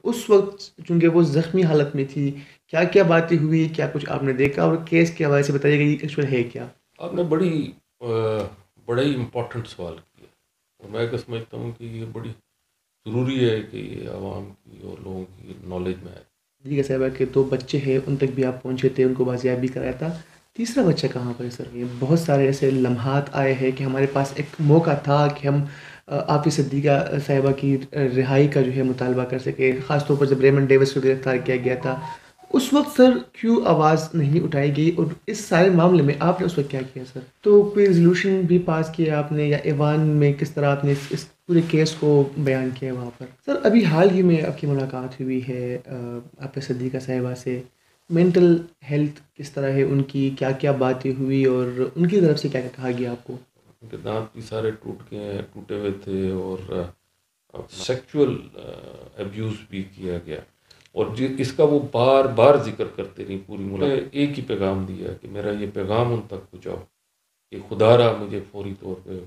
اس وقت چونکہ وہ زخمی حالت میں تھی، کیا کیا باتیں ہوئی، کیا کچھ آپ نے دیکھا اور کیس کے حوالے سے بتائیے گا یہ ایکچوئل ہے کیا؟ آپ نے بڑا ہی امپورٹنٹ سوال کیا، اور میں کہ سمجھتا ہوں کہ یہ بڑی ضروری ہے کہ یہ عوام کی اور لوگوں کی نالج میں آئے۔ جی کہ صاحبہ کے 2 بچے ہیں، ان تک بھی آپ پہنچے تھے، ان کو بازیاب بھی کرایا تھا۔ تیسرا بچہ کہاں پر ہے سر؟ یہ بہت سارے ایسے لمحات آئے ہیں کہ ہمارے پاس ایک موقع تھا کہ ہم عافیہ صدیقہ صاحبہ کی رہائی کا جو ہے مطالبہ کر سکے، خاص طور پر جب ریمنڈ ڈیوس کو گرفتار کیا گیا تھا اس وقت سر کیوں آواز نہیں اٹھائی گئی، اور اس سارے معاملے میں آپ نے اس وقت کیا کیا سر؟ تو کوئی ریزولوشن بھی پاس کیا آپ نے، یا ایوان میں کس طرح آپ نے اس پورے کیس کو بیان کیا وہاں پر؟ سر ابھی حال ہی میں آپ کی ملاقات ہوئی ہے عافیہ صدیقہ صاحبہ سے، مینٹل ہیلتھ کس طرح ہے ان کی، کیا کیا باتیں ہوئی اور ان کی طرف سے کیا کیا کہا گیا آپ کو؟ ان کے دانت بھی سارے ٹوٹے ہوئے تھے، اور سیکچول ابیوز بھی کیا گیا، اور اس کا وہ بار بار ذکر کرتے رہی پوری ملاقات۔ ایک ہی پیغام دیا کہ میرا یہ پیغام ان تک پہنچاؤ کہ خدا را مجھے فوری طور پہ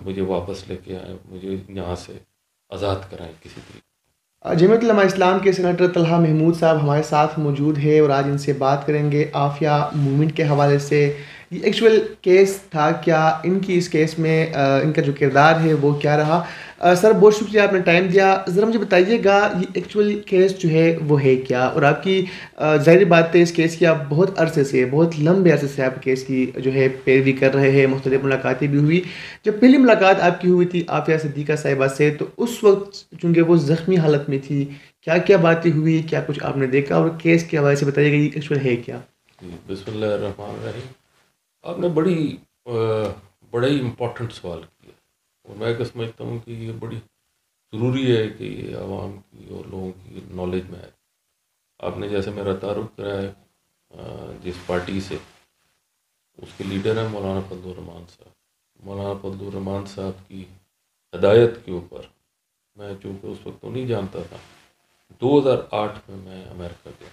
مجھے واپس لے کے آئیں، مجھے یہاں سے آزاد کرائیں کسی طریقے۔ جمعیت علماء اسلام کے سینیٹر طلحہ محمود صاحب ہمارے ساتھ موجود ہے، اور آج ان سے بات کریں گے عافیہ موومنٹ کے حوالے سے۔ یہ ایکچول کیس تھا کیا، ان کی اس کیس میں ان کا جو کردار ہے وہ کیا رہا؟ سر بہت شکریہ آپ نے ٹائم دیا، ذرا مجھے بتائیے گا یہ ایکچول کیس جو ہے وہ ہے کیا، اور آپ کی ظاہر بات ہے اس کیس کی آپ بہت عرصے سے، بہت لمبے عرصے سے آپ کیس کی جو ہے پیروی کر رہے ہیں، مختلف ملاقاتیں بھی ہوئی۔ جب پہلی ملاقات آپ کی ہوئی تھی عافیہ صدیقہ صاحبہ سے، تو اس وقت چونکہ وہ زخمی حالت میں تھی، کیا کیا باتیں ہوئی، کیا کچھ آپ نے دیکھا اور کیس کے حوالے سے بتائیے گا یہ ایکچوئل ہے کیا؟ بسم اللہ الرحمن الرحیم۔ آپ نے بڑا ہی امپورٹنٹ سوال کیا، اور میں کہ سمجھتا ہوں کہ یہ بڑی ضروری ہے کہ یہ عوام کی اور لوگوں کی نالج میں آئے۔ آپ نے جیسے میرا تعارف کرایا ہے جس پارٹی سے، اس کے لیڈر ہیں مولانا فضل الرحمان صاحب۔ مولانا فضل الرحمان صاحب کی ہدایت کے اوپر میں، چونکہ اس وقت تو نہیں جانتا تھا، 2008 میں امریکہ گیا۔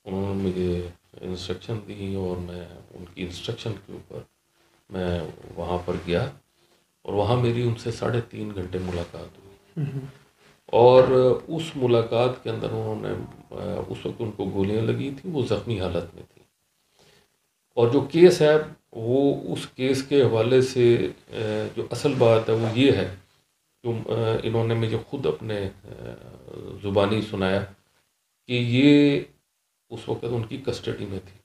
انہوں نے مجھے انسٹرکشن دی، اور میں ان کی انسٹرکشن کے اوپر میں وہاں پر گیا، اور وہاں میری ان سے 3.5 گھنٹے ملاقات ہوئی۔ اور اس ملاقات کے اندر انہوں نے، اس وقت ان کو گولیاں لگی تھیں، وہ زخمی حالت میں تھی، اور جو کیس ہے وہ اس کیس کے حوالے سے جو اصل بات ہے وہ یہ ہے کہ انہوں نے مجھے خود اپنے زبانی سنایا کہ یہ اس وقت ان کی کسٹڈی میں تھی،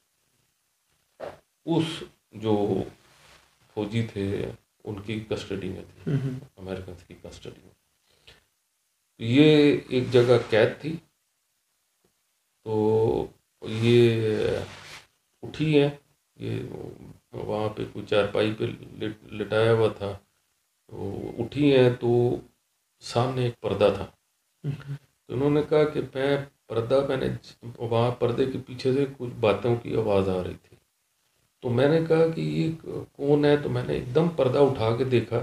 اس جو فوجی تھے ان کی کسٹڈی میں تھی، امریکنس کی کسٹڈی میں۔ یہ ایک جگہ قید تھی، تو یہ اٹھی ہے، یہ وہاں پہ کوئی چارپائی پہ لٹایا ہوا تھا، تو اٹھی ہیں تو سامنے ایک پردہ تھا، تو انہوں نے کہا کہ میں نے وہاں پردے کے پیچھے سے کچھ باتوں کی آواز آ رہی تھی، تو میں نے کہا کہ یہ کون ہے، تو میں نے ایک دم پردہ اٹھا کے دیکھا،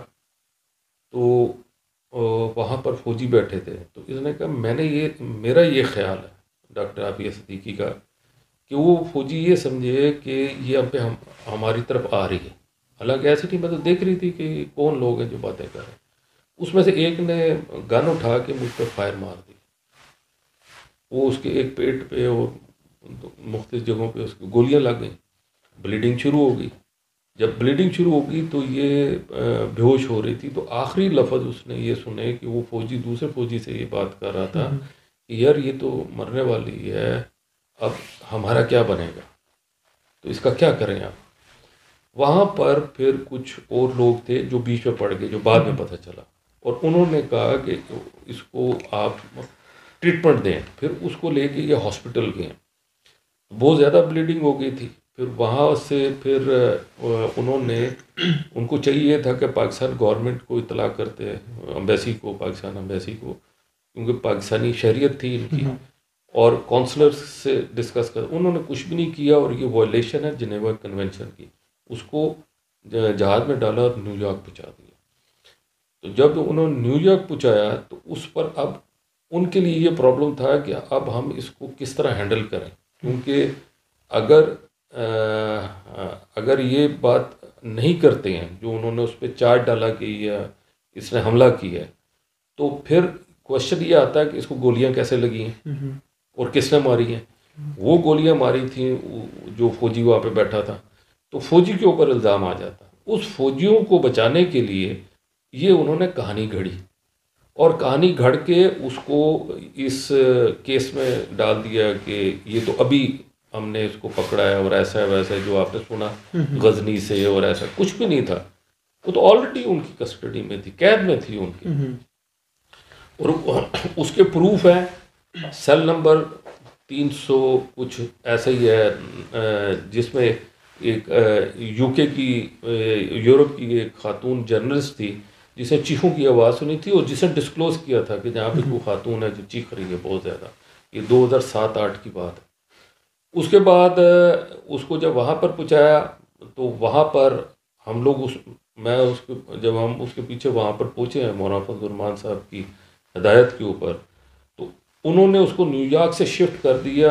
تو وہاں پر فوجی بیٹھے تھے، تو اس نے کہا میرا یہ خیال ہے ڈاکٹر عافیہ صدیقی کا کہ وہ فوجی یہ سمجھے کہ یہ اب پہ ہماری طرف آ رہی ہے، حالانکہ ایسی نہیں، میں تو دیکھ رہی تھی کہ کون لوگ ہیں جو باتیں کر رہے ہیں۔ اس میں سے ایک نے گن اٹھا کے مجھ پر فائر مار دی، وہ اس کے ایک پیٹ پہ اور مختلف جگہوں پہ اس کی گولیاں لگ گئیں، بلیڈنگ شروع ہو گئی۔ جب بلیڈنگ شروع ہو گئی تو یہ بے ہوش ہو رہی تھی، تو آخری لفظ اس نے یہ سنے کہ وہ فوجی دوسرے فوجی سے یہ بات کر رہا تھا کہ یار یہ تو مرنے والی ہے، اب ہمارا کیا بنے گا، تو اس کا کیا کریں آپ۔ وہاں پر پھر کچھ اور لوگ تھے جو بیچ میں پڑ گئے، جو بعد میں پتہ چلا، اور انہوں نے کہا کہ اس کو آپ ٹریٹمنٹ دیں، پھر اس کو لے کے یہ ہاسپٹل گئے، بہت زیادہ بلیڈنگ ہو گئی تھی۔ پھر وہاں سے پھر انہوں نے، ان کو چاہیے تھا کہ پاکستان گورنمنٹ کو اطلاع کرتے، امبیسی کو، پاکستان امبیسی کو، کیونکہ پاکستانی شہریت تھی ان کی، اور کونسلر سے ڈسکس کر، انہوں نے کچھ بھی نہیں کیا، اور یہ وائلیشن ہے جنیوا کنونشن کی۔ اس کو جہاز میں ڈالا اور نیو یارک پہنچا دیا۔ تو جب انہوں نے نیو یارک پہنچایا تو اس پر اب ان کے لیے یہ پرابلم تھا کہ اب ہم اس کو کس طرح ہینڈل کریں، کیونکہ اگر یہ بات نہیں کرتے ہیں جو انہوں نے اس پہ چارج ڈالا کہ اس نے حملہ کیا ہے، تو پھر کوشچن یہ آتا ہے کہ اس کو گولیاں کیسے لگی ہیں اور کس نے ماری ہیں. وہ گولیاں ماری تھیں جو فوجی وہاں پہ بیٹھا تھا، تو فوجی کے اوپر الزام آ جاتا. اس فوجیوں کو بچانے کے لیے یہ انہوں نے کہانی گھڑی، اور کہانی گھڑ کے اس کو اس کیس میں ڈال دیا کہ یہ تو ابھی ہم نے اس کو پکڑا ہے اور ایسا ہے ویسا ہے جو آپ نے سنا غزنی سے، اور ایسا کچھ بھی نہیں تھا. وہ تو آلریڈی ان کی کسٹڈی میں تھی، قید میں تھی ان کی. اور اس کے پروف ہیں، سیل نمبر 300 کچھ ایسا ہی ہے، جس میں ایک یو کے کی یورپ کی ایک خاتون جرنلسٹ تھی جس نے چیخوں کی آواز سنی تھی، اور جس نے ڈسکلوز کیا تھا کہ جہاں پہ کوئی خاتون ہے جو چیخ رہی ہے بہت زیادہ. یہ 2007-8 کی بات ہے. اس کے بعد اس کو جب وہاں پر پہنچایا تو وہاں پر ہم لوگ جب ہم اس کے پیچھے وہاں پر پہنچے ہیں مولانا فضل الرحمان صاحب کی ہدایت کے اوپر، تو انہوں نے اس کو نیو یارک سے شفٹ کر دیا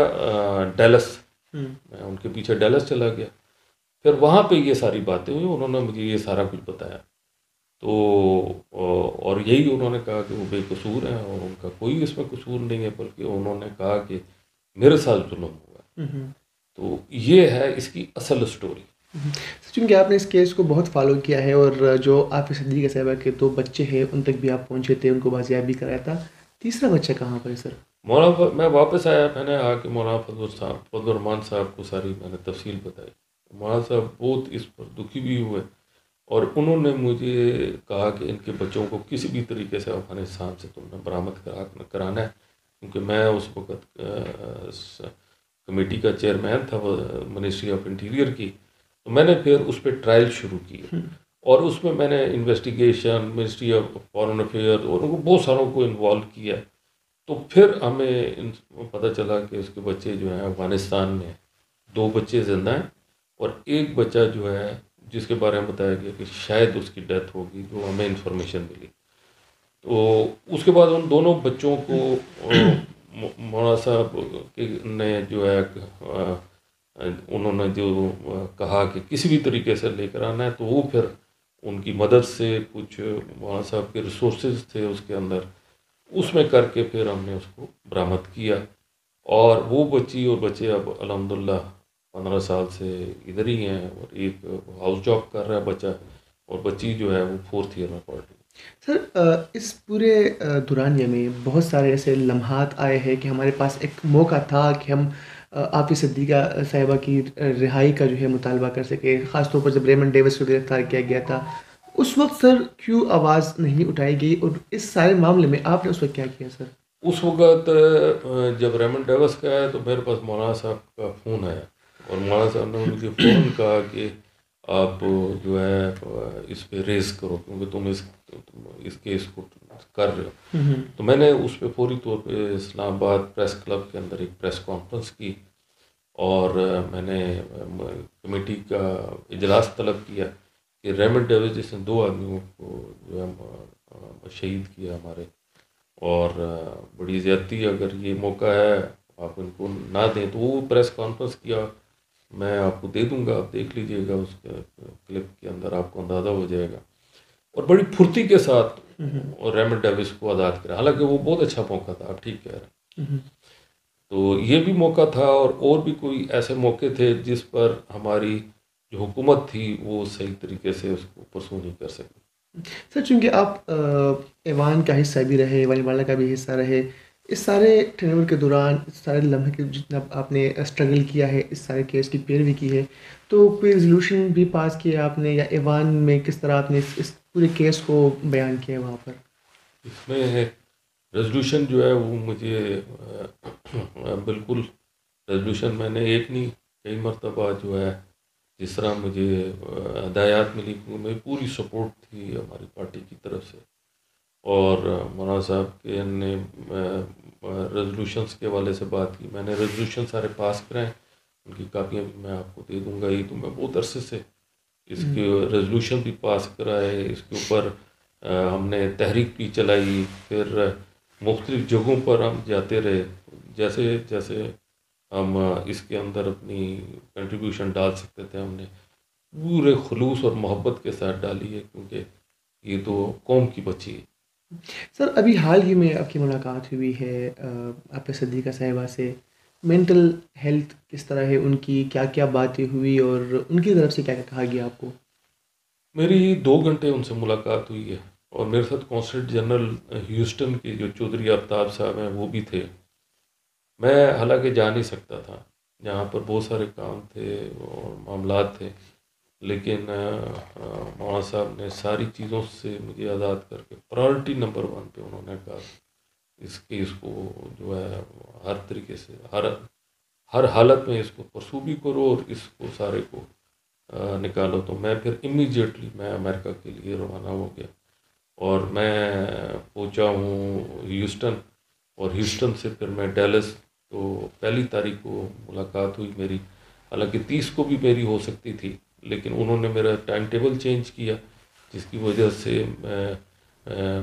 ڈیلس. میں ان کے پیچھے ڈیلس چلا گیا. پھر وہاں پہ یہ ساری باتیں ہوئی، انہوں نے مجھے یہ سارا کچھ بتایا. تو اور یہی انہوں نے کہا کہ وہ بے قصور ہیں اور ان کا کوئی اس میں قصور نہیں ہے، بلکہ انہوں نے کہا کہ میرے ساتھ ظلم ہوا. تو یہ ہے اس کی اصل اسٹوری. چونکہ آپ نے اس کیس کو بہت فالو کیا ہے، اور جو عافیہ صدیقہ صاحبہ کے 2 بچے ہیں ان تک بھی آپ پہنچے تھے، ان کو بازیاب بھی کرایا تھا. تیسرا بچہ کہاں پر ہے سر؟ میں واپس آیا، میں نے آ کے مولانا فضل الرحمان صاحب کو ساری میں نے تفصیل بتائی. مولانا صاحب بہت اس پر دکھی بھی ہوئے، اور انہوں نے مجھے کہا کہ ان کے بچوں کو کسی بھی طریقے سے افغانستان سے تم نے برآمد کرانا ہے، کیونکہ میں اس وقت کمیٹی کا چیئرمین تھا منسٹری آف انٹیریئر کی. تو میں نے پھر اس پہ ٹرائل شروع کی، اور اس میں نے investigation ministry of foreign affair اور ان کو بہت ساروں کو انوالو کیا. تو پھر ہمیں پتہ چلا کہ اس کے بچے جو ہیں افغانستان میں 2 بچے زندہ ہیں، اور ایک بچہ جو ہے جس کے بارے میں بتایا گیا کہ شاید اس کی ڈیتھ ہوگی، جو ہمیں انفارمیشن ملی. تو اس کے بعد ان دونوں بچوں کو مولانا صاحب نے جو ہے انہوں نے جو کہا کہ کسی بھی طریقے سے لے کر آنا ہے، تو وہ پھر ان کی مدد سے کچھ مولانا صاحب کے ریسورسز تھے اس کے اندر، اس میں کر کے پھر ہم نے اس کو برآمد کیا. اور وہ بچی اور بچے اب الحمدللہ 15 سال سے ادھر ہی ہیں، اور ایک ہاؤس جاب کر رہا ہے بچہ، اور بچی جو ہے وہ 4th ایئر میں پڑھ رہی ہے. سر اس پورے دورانیے میں بہت سارے ایسے لمحات آئے ہیں کہ ہمارے پاس ایک موقع تھا کہ ہم عافیہ صدیقہ صاحبہ کی رہائی کا جو ہے مطالبہ کر سکے، خاص طور پر جب ریمنڈ ڈیوس کو گرفتار کیا گیا تھا. اس وقت سر کیوں آواز نہیں اٹھائی گئی، اور اس سارے معاملے میں آپ نے اس وقت کیا کیا سر؟ اس وقت جب ریمنڈ ڈیوس کا آیا تو میرے پاس مولانا صاحب کا فون آیا، اور مولانا صاحب نے مجھے فوراً کہا کہ آپ جو ہے اس پہ ریز کرو، کیونکہ تم اس کیس کو کر رہے ہو. تو میں نے اس پہ فوری طور پہ اسلام آباد پریس کلب کے اندر ایک پریس کانفرنس کی، اور میں نے کمیٹی کا اجلاس طلب کیا کہ ریمنڈ ڈیوس جس نے 2 آدمیوں کو جو ہے شہید کیا ہمارے، اور بڑی زیادتی اگر یہ موقع ہے آپ ان کو نہ دیں، تو وہ پریس کانفرنس کیا، میں آپ کو دے دوں گا، آپ دیکھ لیجئے گا، اس کے کلپ کے اندر آپ کو اندازہ ہو جائے گا. اور بڑی پھرتی کے ساتھ ریمنڈ ڈیوس کو آزاد کرا، حالانکہ وہ بہت اچھا موقع تھا، آپ ٹھیک کہہ رہے ہیں. تو یہ بھی موقع تھا، اور بھی کوئی ایسے موقع تھے جس پر ہماری جو حکومت تھی وہ صحیح طریقے سے اس کو پرسو نہیں کر سکی. سر چونکہ آپ ایوان کا حصہ بھی رہے، ایوان والا کا بھی حصہ رہے، اس سارے ٹینور کے دوران، اس سارے لمحے کے جتنا آپ نے اسٹرگل کیا ہے، اس سارے کیس کی پیروی کی ہے، تو کوئی ریزولوشن بھی پاس کیا آپ نے، یا ایوان میں کس طرح آپ نے اس پورے کیس کو بیان کیا وہاں پر؟ اس میں ریزولوشن جو ہے وہ مجھے بالکل ریزولوشن میں نے ایک نہیں کئی مرتبہ جو ہے جس طرح مجھے ہدایات ملی، میری پوری سپورٹ تھی ہماری پارٹی کی طرف سے، اور مولانا صاحب کے نے ریزولوشنس کے حوالے سے بات کی. میں نے ریزولوشن سارے پاس کرائے، ان کی کاپیاں بھی میں آپ کو دے دوں گا. یہ تو میں بہت عرصے سے اس کے ریزولوشن بھی پاس کرائے، اس کے اوپر ہم نے تحریک بھی چلائی، پھر مختلف جگہوں پر ہم جاتے رہے، جیسے جیسے ہم اس کے اندر اپنی کنٹریبیوشن ڈال سکتے تھے ہم نے پورے خلوص اور محبت کے ساتھ ڈالی ہے، کیونکہ یہ تو قوم کی بچی ہے. سر ابھی حال ہی میں آپ کی ملاقات ہوئی ہے آپ صدیقہ صاحبہ سے، مینٹل ہیلتھ کس طرح ہے ان کی، کیا کیا باتیں ہوئی اور ان کی طرف سے کیا کیا کہا گیا آپ کو؟ میری 2 گھنٹے ان سے ملاقات ہوئی ہے، اور میرے ساتھ کونسل جنرل ہیوسٹن کے جو چودھری آفتاب صاحب ہیں وہ بھی تھے۔ میں حالانکہ جا نہیں سکتا تھا، جہاں پر بہت سارے کام تھے اور معاملات تھے، لیکن مولانا صاحب نے ساری چیزوں سے مجھے آزاد کر کے پرائرٹی نمبر 1 پہ انہوں نے کہا اس کیس کو جو ہے ہر طریقے سے ہر حالت میں اس کو پرسو بھی کرو اور اس کو سارے کو نکالو۔ تو میں پھر امیجیٹلی میں امریکہ کے لیے روانہ ہو گیا، اور میں پہنچا ہوں ہیوسٹن، اور ہیوسٹن سے پھر میں ڈیلس۔ تو 1 تاریخ کو ملاقات ہوئی میری، حالانکہ 30 کو بھی میری ہو سکتی تھی، لیکن انہوں نے میرا ٹائم ٹیبل چینج کیا، جس کی وجہ سے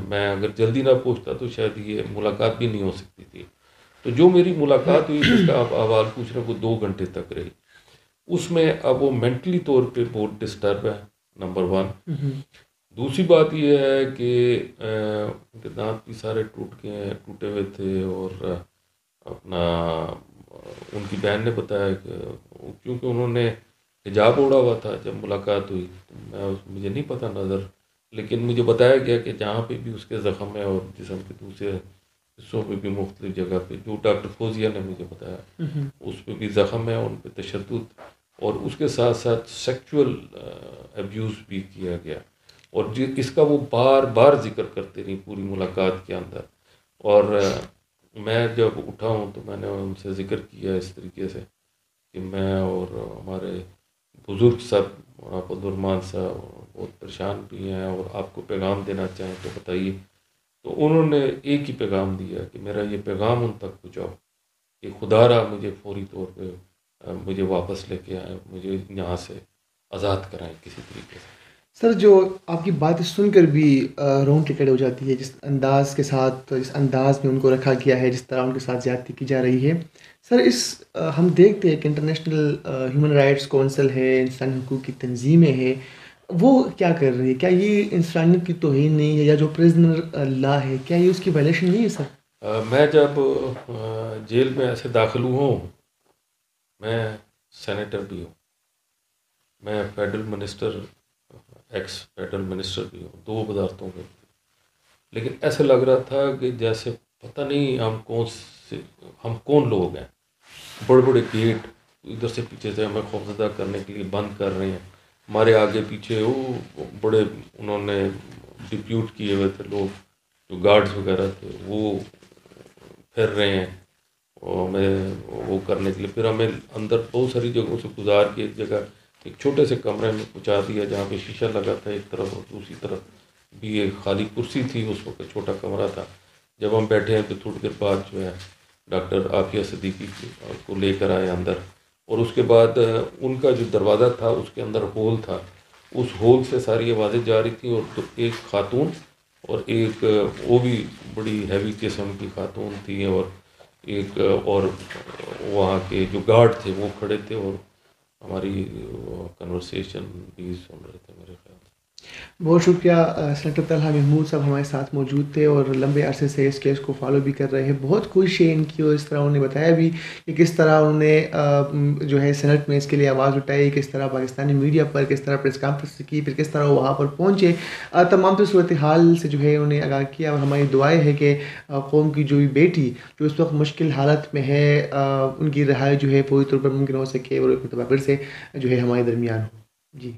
میں اگر جلدی نہ پہنچتا تو شاید یہ ملاقات بھی نہیں ہو سکتی تھی۔ تو جو میری ملاقات ہوئی جس کا آپ احوال پوچھ رہے ہیں، وہ 2 گھنٹے تک رہی۔ اس میں اب وہ مینٹلی طور پہ بہت ڈسٹرب ہے، نمبر 1۔ دوسری بات یہ ہے کہ ان کے دانت بھی سارے ٹوٹے ہوئے تھے، اور اپنا ان کی بہن نے بتایا کہ کیونکہ انہوں نے حجاب اوڑا ہوا تھا جب ملاقات ہوئی، تو مجھے نہیں پتہ نظر، لیکن مجھے بتایا گیا کہ جہاں پہ بھی اس کے زخم ہے اور جسم کے دوسرے حصوں پہ بھی مختلف جگہ پہ، جو ڈاکٹر فوزیہ نے مجھے بتایا، اس پہ بھی زخم ہے، ان پہ تشدد اور اس کے ساتھ ساتھ سیکچول ابیوز بھی کیا گیا، اور اس کا وہ بار بار ذکر کرتے رہی پوری ملاقات کے اندر۔ اور میں جب اٹھا ہوں تو میں نے ان سے ذکر کیا اس طریقے سے کہ میں اور ہمارے بزرگ سب عبد الرحمان صاحب بہت پریشان بھی ہیں، اور آپ کو پیغام دینا چاہیں تو بتائیے۔ تو انہوں نے ایک ہی پیغام دیا کہ میرا یہ پیغام ان تک پہنچاؤ کہ خدا را مجھے فوری طور پہ مجھے واپس لے کے آئیں، مجھے یہاں سے آزاد کرائیں کسی طریقے سے۔ سر جو آپ کی باتیں سن کر بھی رونگٹے کھڑے ہو جاتی ہے، جس انداز کے ساتھ، جس انداز میں ان کو رکھا گیا ہے، جس طرح ان کے ساتھ زیادتی کی جا رہی ہے سر، ہم دیکھتے ہیں کہ انٹرنیشنل ہیومن رائٹس کونسل ہے، انسانی حقوق کی تنظیمیں ہیں، وہ کیا کر رہی ہے؟ کیا یہ انسانیت کی توہین نہیں ہے؟ یا جو پرزنر لا ہے، کیا یہ اس کی وائلیشن نہیں ہے سر؟ میں جب جیل میں ایسے داخل ہوا ہوں، میں سینیٹر بھی ہوں، میں federal minister, x federal minister بھی ہوں، 2 وزارتوں میں، لیکن ایسے لگ رہا تھا کہ جیسے پتہ نہیں ہم کون لوگ ہیں۔ بڑے بڑے گیٹ ادھر سے پیچھے سے ہمیں خوفزدہ کرنے کے لیے بند کر رہے ہیں، ہمارے آگے پیچھے وہ بڑے انہوں نے ڈپیوٹ کیے ہوئے تھے لوگ، جو گارڈز وغیرہ تھے، وہ پھر رہے ہیں اور ہمیں وہ کرنے کے لیے۔ پھر ہمیں اندر بہت ساری جگہوں سے گزار کے ایک جگہ ایک چھوٹے سے کمرے میں پہنچا دیا، جہاں پہ شیشہ لگا تھا ایک طرف، اور دوسری طرف بھی ایک خالی کرسی تھی، اس وقت چھوٹا کمرہ تھا۔ جب ہم بیٹھے ہیں تو تھوڑی دیر بعد جو ہے ڈاکٹر عافیہ صدیقی کو لے کر آئے اندر، اور اس کے بعد ان کا جو دروازہ تھا اس کے اندر ہول تھا، اس ہول سے ساری آوازیں جا رہی تھیں، اور تو ایک خاتون اور ایک وہ بھی بڑی ہیوی قسم کی خاتون تھی، اور ایک اور وہاں کے جو گارڈ تھے وہ کھڑے تھے، اور ہماری کنورسیشن بھی سن رہے تھے میرے خیال سے۔ بہت شکریہ سینیٹر طلحہ محمود صاحب ہمارے ساتھ موجود تھے اور لمبے عرصے سے اس کیس کو فالو بھی کر رہے ہیں۔ بہت خوش ہے ان کی، اور اس طرح انہوں نے بتایا بھی کہ کس طرح انہوں نے جو ہے سینٹ میں اس کے لیے آواز اٹھائی، کس طرح پاکستانی میڈیا پر، کس طرح پریس کانفرنس کی، پھر کس طرح وہ وہاں پر پہنچے، تمام تر صورتحال سے جو ہے انہوں نے آگاہ کیا۔ اور ہماری دعائیں ہے کہ قوم کی جو بھی بیٹی جو اس وقت مشکل حالت میں ہے، ان کی رہائی جو ہے پوری طور پر ممکن ہو سکے، اور ایک مرتبہ پھر سے جو ہے ہمارے درمیان ہو۔ جی